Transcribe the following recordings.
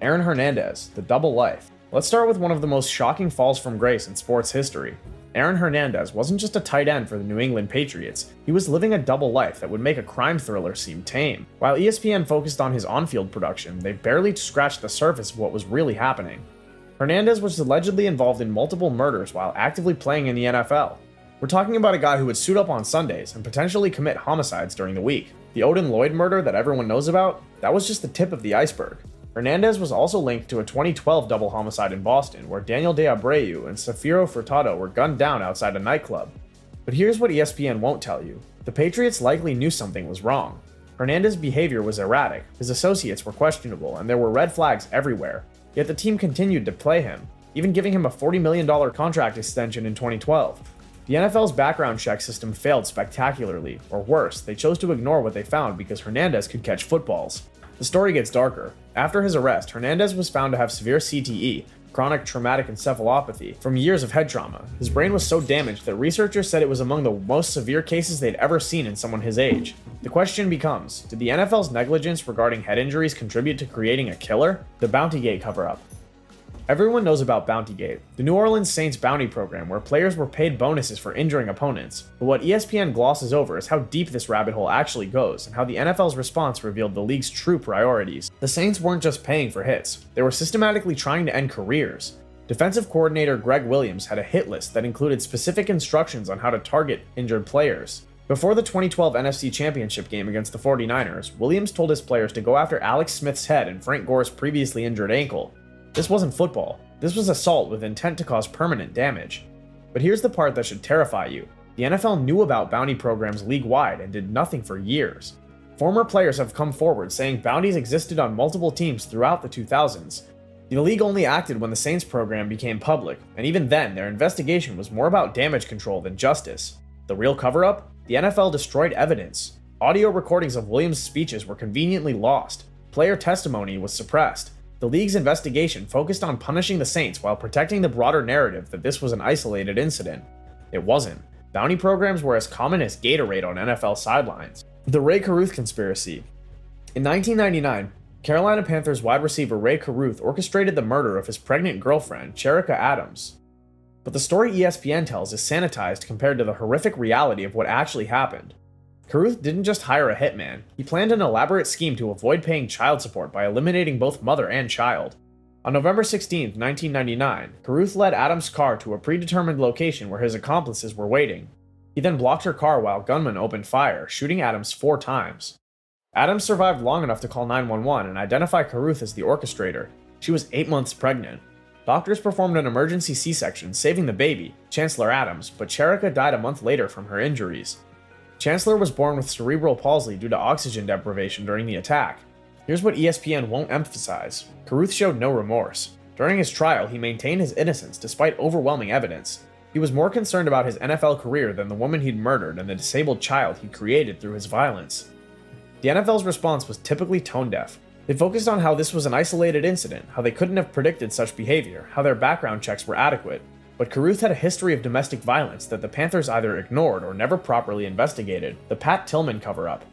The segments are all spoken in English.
Aaron Hernandez, the double life. Let's start with one of the most shocking falls from grace in sports history. Aaron Hernandez wasn't just a tight end for the New England Patriots, he was living a double life that would make a crime thriller seem tame. While ESPN focused on his on-field production, they barely scratched the surface of what was really happening. Hernandez was allegedly involved in multiple murders while actively playing in the NFL. We're talking about a guy who would suit up on Sundays and potentially commit homicides during the week. The Odin Lloyd murder that everyone knows about, that was just the tip of the iceberg. Hernandez was also linked to a 2012 double homicide in Boston, where Daniel De Abreu and Safiro Furtado were gunned down outside a nightclub. But here's what ESPN won't tell you. The Patriots likely knew something was wrong. Hernandez's behavior was erratic, his associates were questionable, and there were red flags everywhere. Yet the team continued to play him, even giving him a $40 million contract extension in 2012. The NFL's background check system failed spectacularly, or worse, they chose to ignore what they found because Hernandez could catch footballs. The story gets darker. After his arrest, Hernandez was found to have severe CTE, chronic traumatic encephalopathy, from years of head trauma. His brain was so damaged that researchers said it was among the most severe cases they'd ever seen in someone his age. The question becomes, did the NFL's negligence regarding head injuries contribute to creating a killer? The Bountygate cover-up. Everyone knows about Bountygate, the New Orleans Saints bounty program where players were paid bonuses for injuring opponents. But what ESPN glosses over is how deep this rabbit hole actually goes and how the NFL's response revealed the league's true priorities. The Saints weren't just paying for hits, they were systematically trying to end careers. Defensive coordinator Greg Williams had a hit list that included specific instructions on how to target injured players. Before the 2012 NFC Championship game against the 49ers, Williams told his players to go after Alex Smith's head and Frank Gore's previously injured ankle. This wasn't football. This was assault with intent to cause permanent damage. But here's the part that should terrify you. The NFL knew about bounty programs league-wide and did nothing for years. Former players have come forward saying bounties existed on multiple teams throughout the 2000s. The league only acted when the Saints program became public, and even then, their investigation was more about damage control than justice. The real cover-up? The NFL destroyed evidence. Audio recordings of Williams' speeches were conveniently lost. Player testimony was suppressed. The league's investigation focused on punishing the Saints while protecting the broader narrative that this was an isolated incident. It wasn't. Bounty programs were as common as Gatorade on NFL sidelines. The Rae Carruth Conspiracy. In 1999, Carolina Panthers wide receiver Rae Carruth orchestrated the murder of his pregnant girlfriend, Cherika Adams. But the story ESPN tells is sanitized compared to the horrific reality of what actually happened. Carruth didn't just hire a hitman, he planned an elaborate scheme to avoid paying child support by eliminating both mother and child. On November 16, 1999, Carruth led Adams' car to a predetermined location where his accomplices were waiting. He then blocked her car while gunmen opened fire, shooting Adams 4 times. Adams survived long enough to call 911 and identify Carruth as the orchestrator. She was 8 months pregnant. Doctors performed an emergency C-section, saving the baby, Chancellor Adams, but Cherika died a month later from her injuries. Chancellor was born with cerebral palsy due to oxygen deprivation during the attack. Here's what ESPN won't emphasize. Carruth showed no remorse. During his trial, he maintained his innocence despite overwhelming evidence. He was more concerned about his NFL career than the woman he'd murdered and the disabled child he created through his violence. The NFL's response was typically tone-deaf. They focused on how this was an isolated incident, how they couldn't have predicted such behavior, how their background checks were adequate. But Carruth had a history of domestic violence that the Panthers either ignored or never properly investigated. The Pat Tilman Cover-up.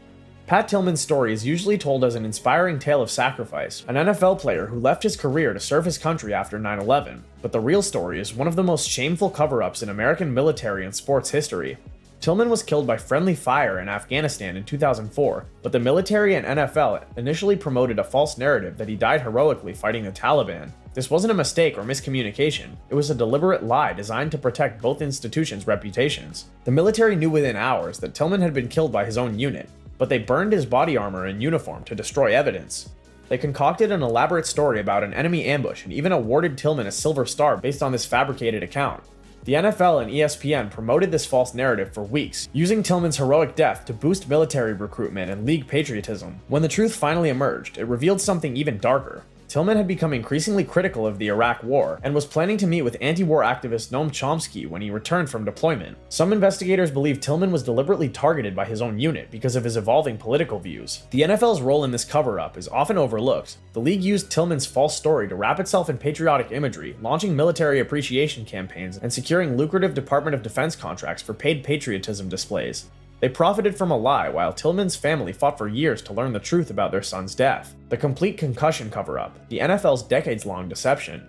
Pat Tillman's story is usually told as an inspiring tale of sacrifice, an NFL player who left his career to serve his country after 9/11. But the real story is one of the most shameful cover-ups in American military and sports history. Tilman was killed by friendly fire in Afghanistan in 2004, but the military and NFL initially promoted a false narrative that he died heroically fighting the Taliban. This wasn't a mistake or miscommunication, it was a deliberate lie designed to protect both institutions' reputations. The military knew within hours that Tilman had been killed by his own unit, but they burned his body armor and uniform to destroy evidence. They concocted an elaborate story about an enemy ambush and even awarded Tilman a Silver Star based on this fabricated account. The NFL and ESPN promoted this false narrative for weeks, using Tilman's heroic death to boost military recruitment and league patriotism. When the truth finally emerged, it revealed something even darker. Tilman had become increasingly critical of the Iraq War and was planning to meet with anti-war activist Noam Chomsky when he returned from deployment. Some investigators believe Tilman was deliberately targeted by his own unit because of his evolving political views. The NFL's role in this cover-up is often overlooked. The league used Tilman's false story to wrap itself in patriotic imagery, launching military appreciation campaigns and securing lucrative Department of Defense contracts for paid patriotism displays. They profited from a lie while Tilman's family fought for years to learn the truth about their son's death. The complete concussion cover-up, the NFL's decades-long deception.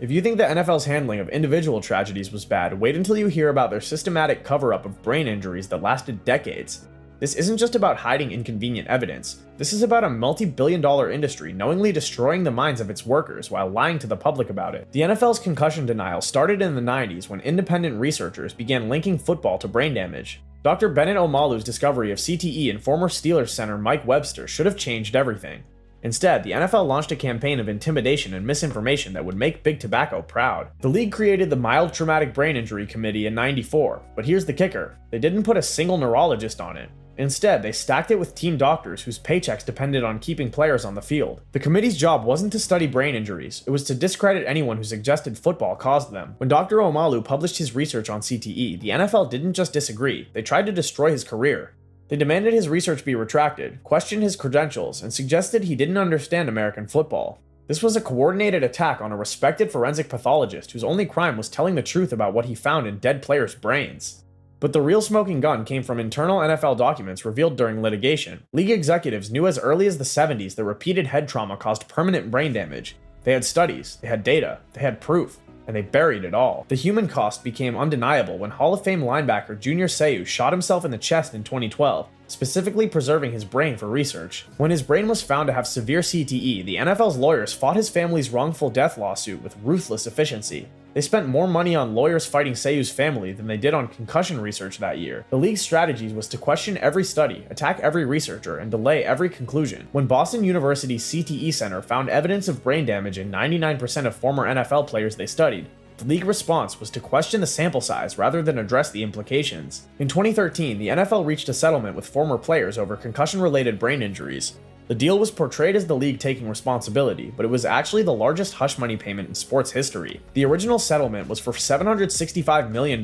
If you think the NFL's handling of individual tragedies was bad, wait until you hear about their systematic cover-up of brain injuries that lasted decades. This isn't just about hiding inconvenient evidence. This is about a multi-billion-dollar industry knowingly destroying the minds of its workers while lying to the public about it. The NFL's concussion denial started in the 90s when independent researchers began linking football to brain damage. Dr. Bennett Omalu's discovery of CTE and former Steelers center Mike Webster should have changed everything. Instead, the NFL launched a campaign of intimidation and misinformation that would make Big Tobacco proud. The league created the Mild Traumatic Brain Injury Committee in '94, but here's the kicker: they didn't put a single neurologist on it. Instead, they stacked it with team doctors whose paychecks depended on keeping players on the field. The committee's job wasn't to study brain injuries, it was to discredit anyone who suggested football caused them. When Dr. Omalu published his research on CTE, the NFL didn't just disagree, they tried to destroy his career. They demanded his research be retracted, questioned his credentials, and suggested he didn't understand American football. This was a coordinated attack on a respected forensic pathologist whose only crime was telling the truth about what he found in dead players' brains. But the real smoking gun came from internal NFL documents revealed during litigation. League executives knew as early as the 70s that repeated head trauma caused permanent brain damage. They had studies, they had data, they had proof, and they buried it all. The human cost became undeniable when Hall of Fame linebacker Junior Seau shot himself in the chest in 2012, specifically preserving his brain for research. When his brain was found to have severe CTE, the NFL's lawyers fought his family's wrongful death lawsuit with ruthless efficiency. They spent more money on lawyers fighting Seau's family than they did on concussion research that year. The league's strategy was to question every study, attack every researcher, and delay every conclusion. When Boston University's CTE Center found evidence of brain damage in 99% of former NFL players they studied, the league response was to question the sample size rather than address the implications. In 2013, the NFL reached a settlement with former players over concussion-related brain injuries. The deal was portrayed as the league taking responsibility, but it was actually the largest hush money payment in sports history. The original settlement was for $765 million,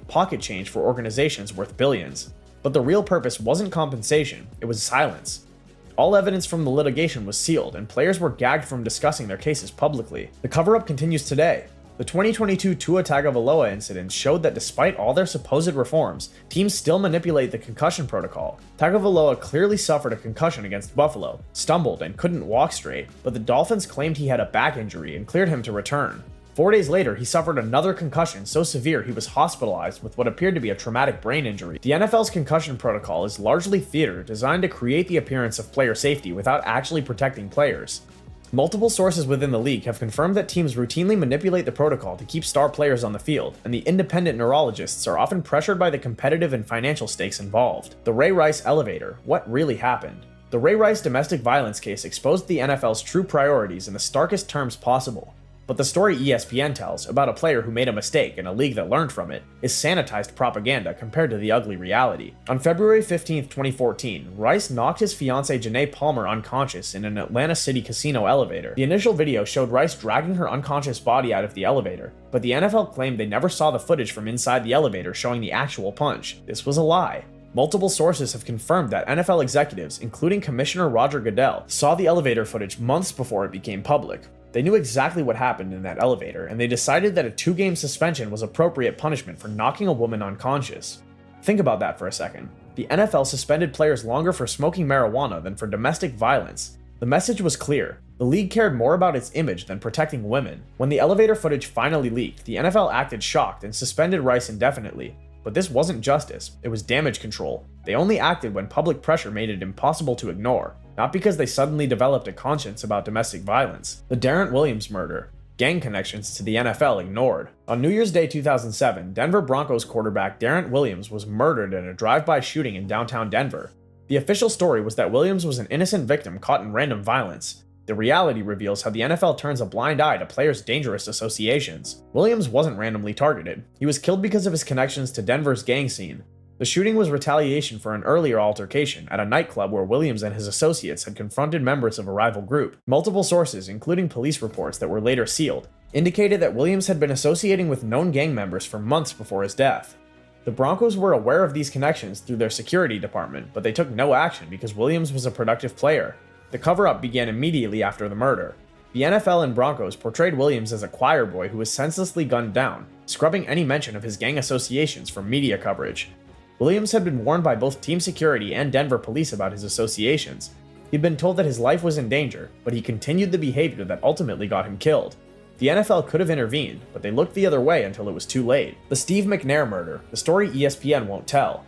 pocket change for organizations worth billions. But the real purpose wasn't compensation, it was silence. All evidence from the litigation was sealed, and players were gagged from discussing their cases publicly. The cover-up continues today. The 2022 Tua Tagovailoa incident showed that despite all their supposed reforms, teams still manipulate the concussion protocol. Tagovailoa clearly suffered a concussion against Buffalo, stumbled, and couldn't walk straight, but the Dolphins claimed he had a back injury and cleared him to return. 4 days later, he suffered another concussion so severe he was hospitalized with what appeared to be a traumatic brain injury. The NFL's concussion protocol is largely theater designed to create the appearance of player safety without actually protecting players. Multiple sources within the league have confirmed that teams routinely manipulate the protocol to keep star players on the field, and the independent neurologists are often pressured by the competitive and financial stakes involved. The Ray Rice elevator: what really happened? The Ray Rice domestic violence case exposed the NFL's true priorities in the starkest terms possible. But the story ESPN tells about a player who made a mistake and a league that learned from it is sanitized propaganda compared to the ugly reality. On February 15, 2014, Rice knocked his fiancée Janae Palmer unconscious in an Atlanta City casino elevator. The initial video showed Rice dragging her unconscious body out of the elevator, but the NFL claimed they never saw the footage from inside the elevator showing the actual punch. This was a lie. Multiple sources have confirmed that NFL executives, including Commissioner Roger Goodell, saw the elevator footage months before it became public. They knew exactly what happened in that elevator, and they decided that a 2-game suspension was appropriate punishment for knocking a woman unconscious. Think about that for a second. The NFL suspended players longer for smoking marijuana than for domestic violence. The message was clear. The league cared more about its image than protecting women. When the elevator footage finally leaked, the NFL acted shocked and suspended Rice indefinitely. But this wasn't justice, it was damage control. They only acted when public pressure made it impossible to ignore, not because they suddenly developed a conscience about domestic violence. The Darrent Williams murder. Gang connections to the NFL ignored. On New Year's Day 2007, Denver Broncos quarterback Darrent Williams was murdered in a drive-by shooting in downtown Denver. The official story was that Williams was an innocent victim caught in random violence. The reality reveals how the NFL turns a blind eye to players' dangerous associations. Williams wasn't randomly targeted. He was killed because of his connections to Denver's gang scene. The shooting was retaliation for an earlier altercation at a nightclub where Williams and his associates had confronted members of a rival group. Multiple sources, including police reports that were later sealed, indicated that Williams had been associating with known gang members for months before his death. The Broncos were aware of these connections through their security department, but they took no action because Williams was a productive player. The cover-up began immediately after the murder. The NFL and Broncos portrayed Williams as a choir boy who was senselessly gunned down, scrubbing any mention of his gang associations from media coverage. Williams had been warned by both team security and Denver police about his associations. He'd been told that his life was in danger, but he continued the behavior that ultimately got him killed. The NFL could have intervened, but they looked the other way until it was too late. The Steve McNair murder, the story ESPN won't tell.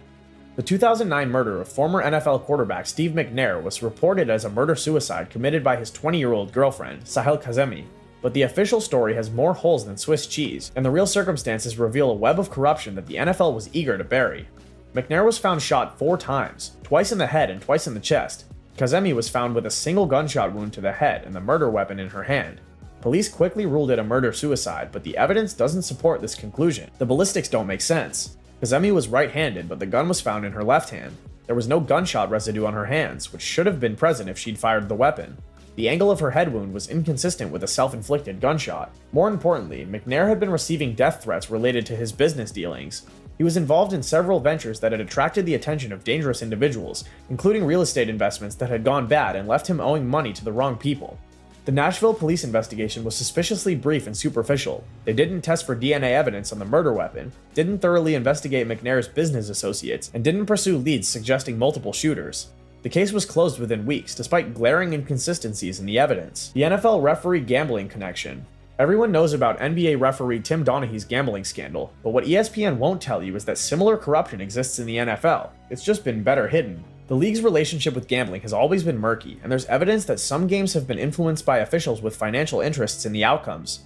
The 2009 murder of former NFL quarterback Steve McNair was reported as a murder-suicide committed by his 20-year-old girlfriend, Sahel Kazemi. But the official story has more holes than Swiss cheese, and the real circumstances reveal a web of corruption that the NFL was eager to bury. McNair was found shot 4 times, twice in the head and twice in the chest. Kazemi was found with a single gunshot wound to the head and the murder weapon in her hand. Police quickly ruled it a murder-suicide, but the evidence doesn't support this conclusion. The ballistics don't make sense. Kazemi was right-handed, but the gun was found in her left hand. There was no gunshot residue on her hands, which should have been present if she'd fired the weapon. The angle of her head wound was inconsistent with a self-inflicted gunshot. More importantly, McNair had been receiving death threats related to his business dealings. He was involved in several ventures that had attracted the attention of dangerous individuals, including real estate investments that had gone bad and left him owing money to the wrong people. The Nashville police investigation was suspiciously brief and superficial. They didn't test for DNA evidence on the murder weapon, didn't thoroughly investigate McNair's business associates, and didn't pursue leads suggesting multiple shooters. The case was closed within weeks, despite glaring inconsistencies in the evidence. The NFL referee gambling connection. Everyone knows about NBA referee Tim Donaghy's gambling scandal, but what ESPN won't tell you is that similar corruption exists in the NFL. It's just been better hidden. The league's relationship with gambling has always been murky, and there's evidence that some games have been influenced by officials with financial interests in the outcomes.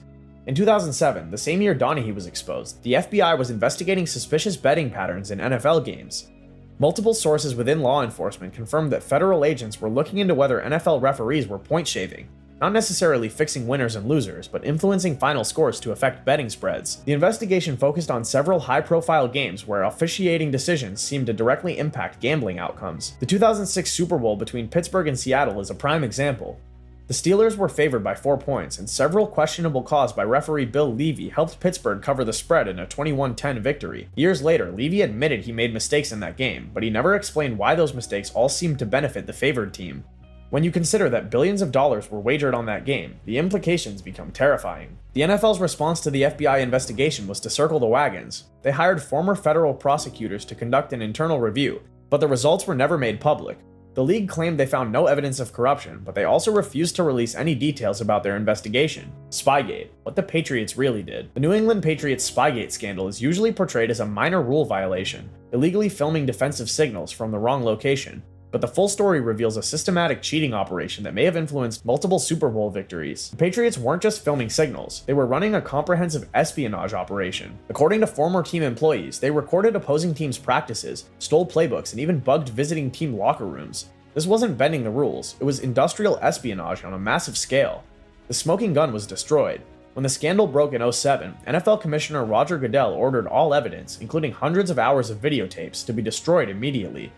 In 2007, the same year Donaghy was exposed, the FBI was investigating suspicious betting patterns in NFL games. Multiple sources within law enforcement confirmed that federal agents were looking into whether NFL referees were point shaving, not necessarily fixing winners and losers, but influencing final scores to affect betting spreads. The investigation focused on several high-profile games where officiating decisions seemed to directly impact gambling outcomes. The 2006 Super Bowl between Pittsburgh and Seattle is a prime example. The Steelers were favored by 4 points, and several questionable calls by referee Bill Levy helped Pittsburgh cover the spread in a 21-10 victory. Years later, Levy admitted he made mistakes in that game, but he never explained why those mistakes all seemed to benefit the favored team. When you consider that billions of dollars were wagered on that game, the implications become terrifying. The NFL's response to the FBI investigation was to circle the wagons. They hired former federal prosecutors to conduct an internal review, but the results were never made public. The league claimed they found no evidence of corruption, but they also refused to release any details about their investigation. Spygate, what the Patriots really did. The New England Patriots Spygate scandal is usually portrayed as a minor rule violation, illegally filming defensive signals from the wrong location. But the full story reveals a systematic cheating operation that may have influenced multiple Super Bowl victories. The Patriots weren't just filming signals, they were running a comprehensive espionage operation. According to former team employees, they recorded opposing teams' practices, stole playbooks, and even bugged visiting team locker rooms. This wasn't bending the rules, it was industrial espionage on a massive scale. The smoking gun was destroyed. When the scandal broke in 2007, NFL Commissioner Roger Goodell ordered all evidence, including hundreds of hours of videotapes, to be destroyed immediately.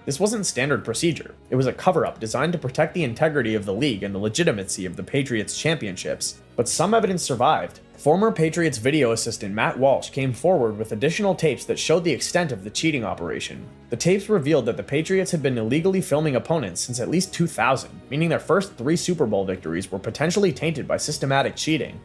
This wasn't standard procedure. It was a cover-up designed to protect the integrity of the league and the legitimacy of the Patriots' championships. But some evidence survived. Former Patriots video assistant Matt Walsh came forward with additional tapes that showed the extent of the cheating operation. The tapes revealed that the Patriots had been illegally filming opponents since at least 2000, meaning their first 3 Super Bowl victories were potentially tainted by systematic cheating.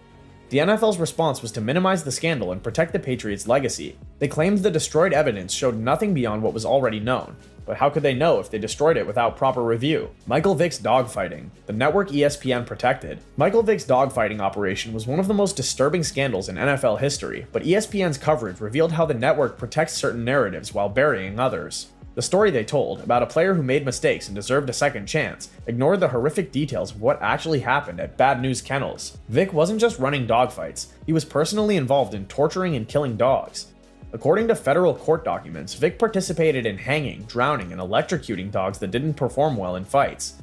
The NFL's response was to minimize the scandal and protect the Patriots' legacy. They claimed the destroyed evidence showed nothing beyond what was already known. But how could they know if they destroyed it without proper review? Michael Vick's dogfighting. The network ESPN protected. Michael Vick's dogfighting operation was one of the most disturbing scandals in NFL history, but ESPN's coverage revealed how the network protects certain narratives while burying others. The story they told, about a player who made mistakes and deserved a second chance, ignored the horrific details of what actually happened at Bad News Kennels. Vick wasn't just running dogfights, he was personally involved in torturing and killing dogs. According to federal court documents, Vick participated in hanging, drowning, and electrocuting dogs that didn't perform well in fights.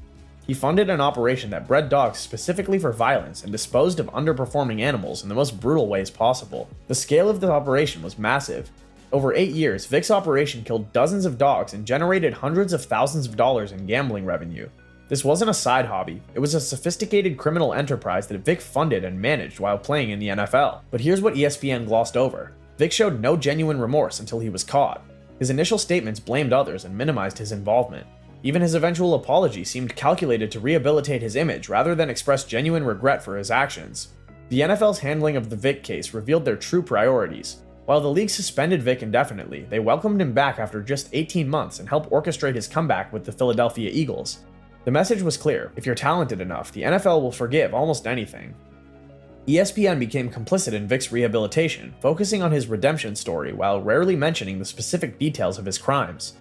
He funded an operation that bred dogs specifically for violence and disposed of underperforming animals in the most brutal ways possible. The scale of the operation was massive. Over 8 years, Vick's operation killed dozens of dogs and generated hundreds of thousands of dollars in gambling revenue. This wasn't a side hobby, it was a sophisticated criminal enterprise that Vick funded and managed while playing in the NFL. But here's what ESPN glossed over. Vick showed no genuine remorse until he was caught. His initial statements blamed others and minimized his involvement. Even his eventual apology seemed calculated to rehabilitate his image rather than express genuine regret for his actions. The NFL's handling of the Vick case revealed their true priorities. While the league suspended Vick indefinitely, they welcomed him back after just 18 months and helped orchestrate his comeback with the Philadelphia Eagles. The message was clear: if you're talented enough, the NFL will forgive almost anything. ESPN became complicit in Vick's rehabilitation, focusing on his redemption story while rarely mentioning the specific details of his crimes.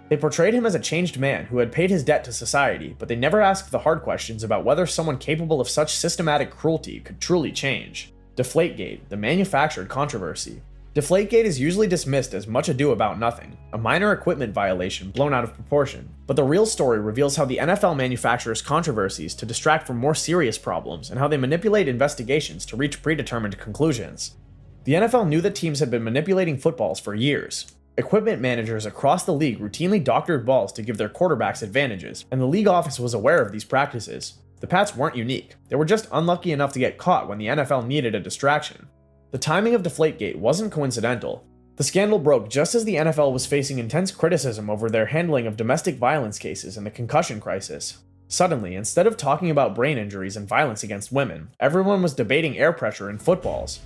They portrayed him as a changed man who had paid his debt to society, but they never asked the hard questions about whether someone capable of such systematic cruelty could truly change. Deflategate, the manufactured controversy. Deflategate is usually dismissed as much ado about nothing, a minor equipment violation blown out of proportion. But the real story reveals how the NFL manufactures controversies to distract from more serious problems and how they manipulate investigations to reach predetermined conclusions. The NFL knew that teams had been manipulating footballs for years. Equipment managers across the league routinely doctored balls to give their quarterbacks advantages, and the league office was aware of these practices. The Pats weren't unique. They were just unlucky enough to get caught when the NFL needed a distraction. The timing of Deflategate wasn't coincidental. The scandal broke just as the NFL was facing intense criticism over their handling of domestic violence cases and the concussion crisis. Suddenly, instead of talking about brain injuries and violence against women, everyone was debating air pressure in footballs.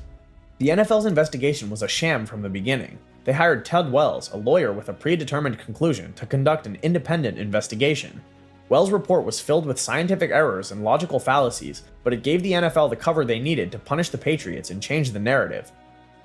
The NFL's investigation was a sham from the beginning. They hired Ted Wells, a lawyer with a predetermined conclusion, to conduct an independent investigation. Wells' report was filled with scientific errors and logical fallacies, but it gave the NFL the cover they needed to punish the Patriots and change the narrative.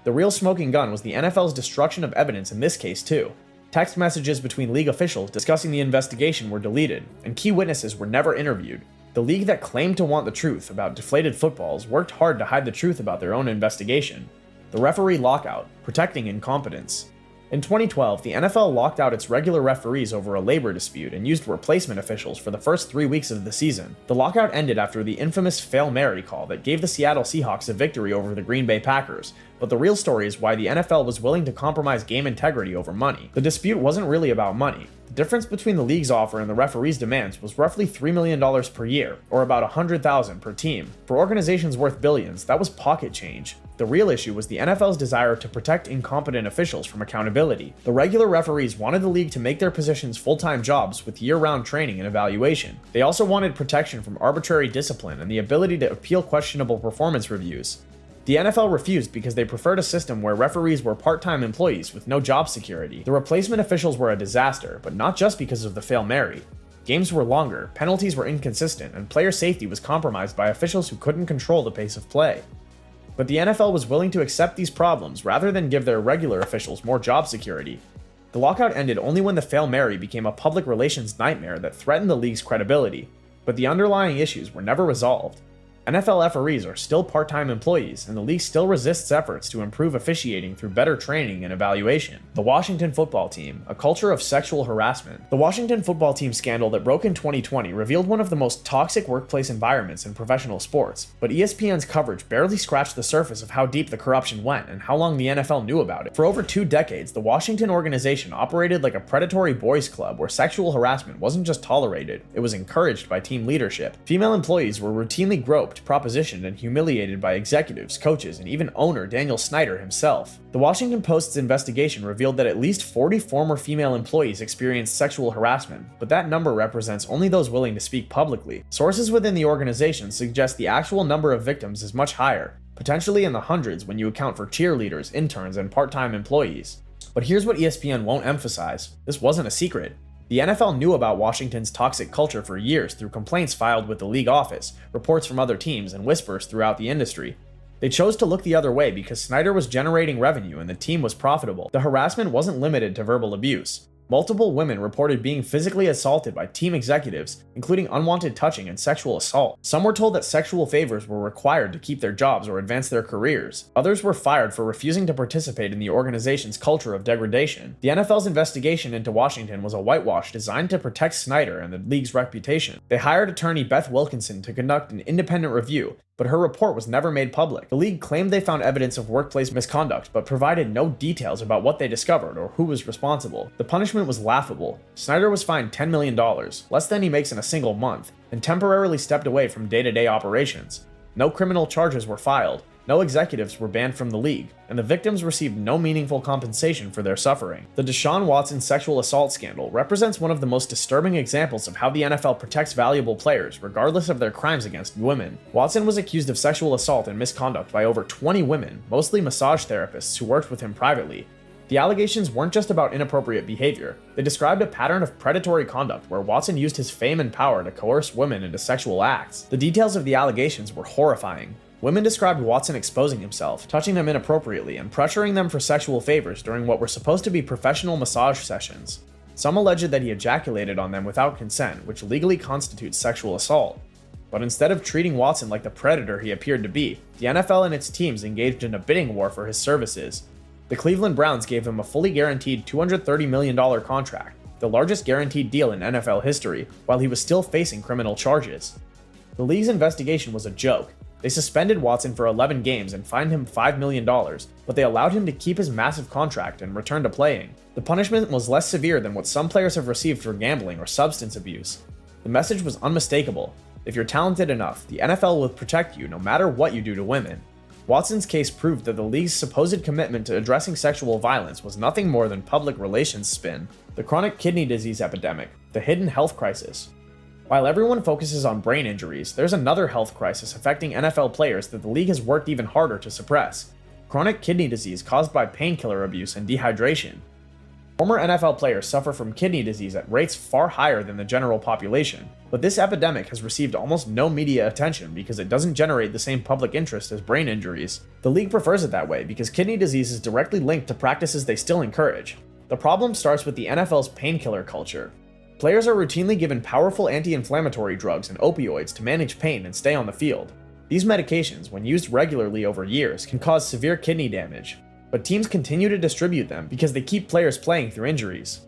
The real smoking gun was the NFL's destruction of evidence in this case too. Text messages between league officials discussing the investigation were deleted, and key witnesses were never interviewed. The league that claimed to want the truth about deflated footballs worked hard to hide the truth about their own investigation. The referee lockout, protecting incompetence. In 2012, the NFL locked out its regular referees over a labor dispute and used replacement officials for the first 3 weeks of the season. The lockout ended after the infamous Fail Mary call that gave the Seattle Seahawks a victory over the Green Bay Packers, but the real story is why the NFL was willing to compromise game integrity over money. The dispute wasn't really about money. The difference between the league's offer and the referees' demands was roughly $3 million per year, or about $100,000 per team. For organizations worth billions, that was pocket change. The real issue was the NFL's desire to protect incompetent officials from accountability. The regular referees wanted the league to make their positions full-time jobs with year-round training and evaluation. They also wanted protection from arbitrary discipline and the ability to appeal questionable performance reviews. The NFL refused because they preferred a system where referees were part-time employees with no job security. The replacement officials were a disaster, but not just because of the Fail Mary. Games were longer, penalties were inconsistent, and player safety was compromised by officials who couldn't control the pace of play. But the NFL was willing to accept these problems rather than give their regular officials more job security. The lockout ended only when the Fail Mary became a public relations nightmare that threatened the league's credibility, but the underlying issues were never resolved. NFL referees are still part-time employees, and the league still resists efforts to improve officiating through better training and evaluation. The Washington football team, a culture of sexual harassment. The Washington football team scandal that broke in 2020 revealed one of the most toxic workplace environments in professional sports, but ESPN's coverage barely scratched the surface of how deep the corruption went and how long the NFL knew about it. For over 2 decades, the Washington organization operated like a predatory boys' club where sexual harassment wasn't just tolerated, it was encouraged by team leadership. Female employees were routinely groped, propositioned, and humiliated by executives, coaches, and even owner Daniel Snyder himself. The Washington Post's investigation revealed that at least 40 former female employees experienced sexual harassment, but that number represents only those willing to speak publicly. Sources within the organization suggest the actual number of victims is much higher, potentially in the hundreds when you account for cheerleaders, interns, and part-time employees. But here's what ESPN won't emphasize: this wasn't a secret. The NFL knew about Washington's toxic culture for years through complaints filed with the league office, reports from other teams, and whispers throughout the industry. They chose to look the other way because Snyder was generating revenue and the team was profitable. The harassment wasn't limited to verbal abuse. Multiple women reported being physically assaulted by team executives, including unwanted touching and sexual assault. Some were told that sexual favors were required to keep their jobs or advance their careers. Others were fired for refusing to participate in the organization's culture of degradation. The NFL's investigation into Washington was a whitewash designed to protect Snyder and the league's reputation. They hired attorney Beth Wilkinson to conduct an independent review, but her report was never made public. The league claimed they found evidence of workplace misconduct, but provided no details about what they discovered or who was responsible. The punishment was laughable. Snyder was fined $10 million, less than he makes in a single month, and temporarily stepped away from day-to-day operations. No criminal charges were filed. No executives were banned from the league, and the victims received no meaningful compensation for their suffering. The Deshaun Watson sexual assault scandal represents one of the most disturbing examples of how the NFL protects valuable players regardless of their crimes against women. Watson was accused of sexual assault and misconduct by over 20 women, mostly massage therapists who worked with him privately. The allegations weren't just about inappropriate behavior, they described a pattern of predatory conduct where Watson used his fame and power to coerce women into sexual acts. The details of the allegations were horrifying. Women described Watson exposing himself, touching them inappropriately, and pressuring them for sexual favors during what were supposed to be professional massage sessions. Some alleged that he ejaculated on them without consent, which legally constitutes sexual assault. But instead of treating Watson like the predator he appeared to be, the NFL and its teams engaged in a bidding war for his services. The Cleveland Browns gave him a fully guaranteed $230 million contract, the largest guaranteed deal in NFL history, while he was still facing criminal charges. The league's investigation was a joke. They suspended Watson for 11 games and fined him $5 million, but they allowed him to keep his massive contract and return to playing. The punishment was less severe than what some players have received for gambling or substance abuse. The message was unmistakable. If you're talented enough, the NFL will protect you no matter what you do to women. Watson's case proved that the league's supposed commitment to addressing sexual violence was nothing more than public relations spin. The chronic kidney disease epidemic, the hidden health crisis. While everyone focuses on brain injuries, there's another health crisis affecting NFL players that the league has worked even harder to suppress: chronic kidney disease caused by painkiller abuse and dehydration. Former NFL players suffer from kidney disease at rates far higher than the general population, but this epidemic has received almost no media attention because it doesn't generate the same public interest as brain injuries. The league prefers it that way because kidney disease is directly linked to practices they still encourage. The problem starts with the NFL's painkiller culture. Players are routinely given powerful anti-inflammatory drugs and opioids to manage pain and stay on the field. These medications, when used regularly over years, can cause severe kidney damage, but teams continue to distribute them because they keep players playing through injuries.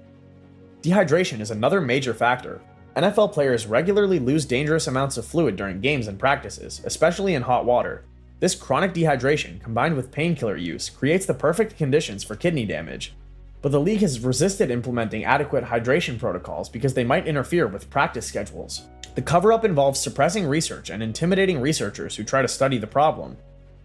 Dehydration is another major factor. NFL players regularly lose dangerous amounts of fluid during games and practices, especially in hot water. This chronic dehydration, combined with painkiller use, creates the perfect conditions for kidney damage. But the league has resisted implementing adequate hydration protocols because they might interfere with practice schedules. The cover-up involves suppressing research and intimidating researchers who try to study the problem.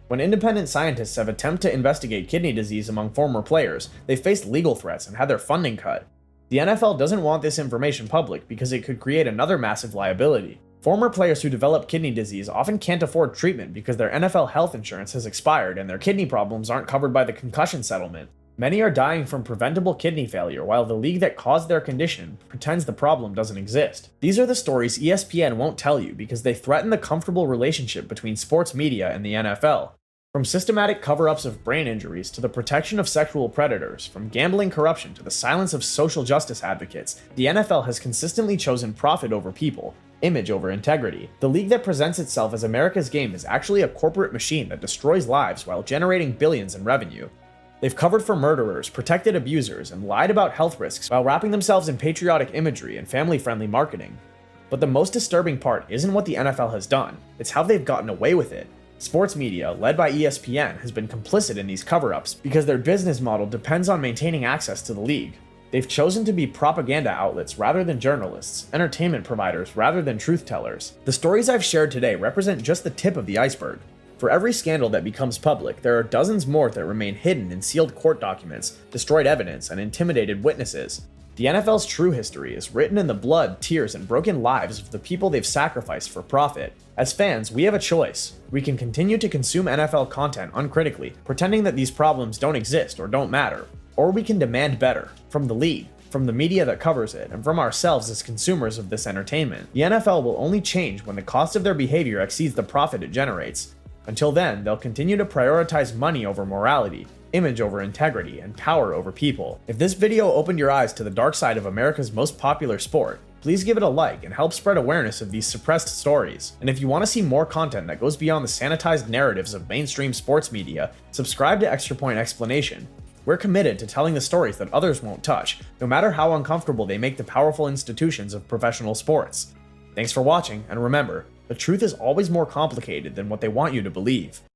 When independent scientists have attempted to investigate kidney disease among former players, they've faced legal threats and had their funding cut. The NFL doesn't want this information public because it could create another massive liability. Former players who develop kidney disease often can't afford treatment because their NFL health insurance has expired and their kidney problems aren't covered by the concussion settlement. Many are dying from preventable kidney failure, while the league that caused their condition pretends the problem doesn't exist. These are the stories ESPN won't tell you because they threaten the comfortable relationship between sports media and the NFL. From systematic cover-ups of brain injuries to the protection of sexual predators, from gambling corruption to the silence of social justice advocates, the NFL has consistently chosen profit over people, image over integrity. The league that presents itself as America's game is actually a corporate machine that destroys lives while generating billions in revenue. They've covered for murderers, protected abusers, and lied about health risks while wrapping themselves in patriotic imagery and family-friendly marketing. But the most disturbing part isn't what the NFL has done, it's how they've gotten away with it. Sports media, led by ESPN, has been complicit in these cover-ups because their business model depends on maintaining access to the league. They've chosen to be propaganda outlets rather than journalists, entertainment providers rather than truth tellers. The stories I've shared today represent just the tip of the iceberg. For every scandal that becomes public, there are dozens more that remain hidden in sealed court documents, destroyed evidence, and intimidated witnesses. The NFL's true history is written in the blood, tears, and broken lives of the people they've sacrificed for profit. As fans, we have a choice. We can continue to consume NFL content uncritically, pretending that these problems don't exist or don't matter. Or we can demand better, from the league, from the media that covers it, and from ourselves as consumers of this entertainment. The NFL will only change when the cost of their behavior exceeds the profit it generates. Until then, they'll continue to prioritize money over morality, image over integrity, and power over people. If this video opened your eyes to the dark side of America's most popular sport, please give it a like and help spread awareness of these suppressed stories. And if you want to see more content that goes beyond the sanitized narratives of mainstream sports media, subscribe to Extra Point Explanation. We're committed to telling the stories that others won't touch, no matter how uncomfortable they make the powerful institutions of professional sports. Thanks for watching, and remember, the truth is always more complicated than what they want you to believe.